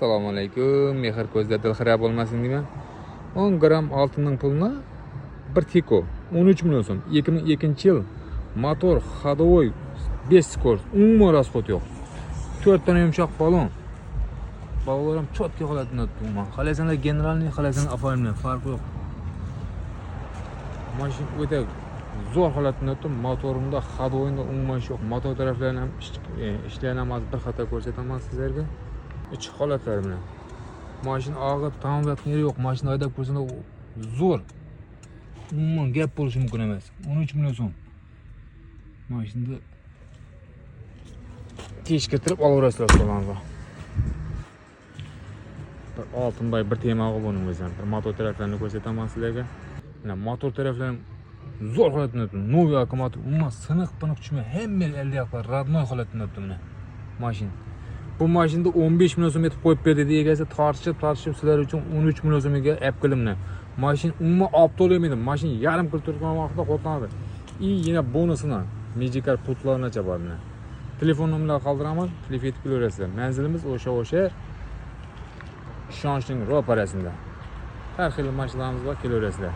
Assalomu alaykum. Mehr ko'zda dilxira bo'lmasin deyman. 10 gram oltinning pulini bir Tiko 13 million so'm. 2002-yil motor ходовой 5 skor. Umuman rasxod yo'q. 4 tane yumshoq balon. Balonlar chotga holatda turibman. Xalasanlar generalniy, xalasanlar оформленный, farqi yo'q. Mashina o'ta zo'r holatda turibdi. Motorimda ходовойda umuman yo'q. Motor taraflarini ham ishlayapmiz, bir xato ko'rsataman sizlarga. İç holatlar bilan. Mashina og'ib, ta'mirlatgan yeri yo'q. Mashina haydab ko'rsanglar zo'r. Umuman gap bo'lishi mumkin emas. 13 million so'm. Mashinada kechiktirib olaverasizlar qo'lingizga. Bir oltinbay bir temog'i buning o'zidan. Bir motor taraflarini ko'rsataman sizlarga. Mana motor taraflari zo'r holatda turibdi. Noviy akkumulyator umuman siniq-piniq tushmay, hamma ildaqlar radnoy holatda turibdi mana. Mashina. Bu mashinada 15 million so'm etib qo'yib berdi dedi egasi, tortishib sizlar uchun 13 million so'mga olib kelimni. Mashina umuman olib to'lamaydi. Mashina yarim pul turgan vaqtda qo'tlanadi. Yana bonusini Magicar pultlarni chabarni. Telefon nomerlarini qoldiraman, telefon etib kelaverasizlar. Manzilimiz o'sha ishonchning ro'parasida. Har xil mashinalarimiz bor, kelaverasizlar.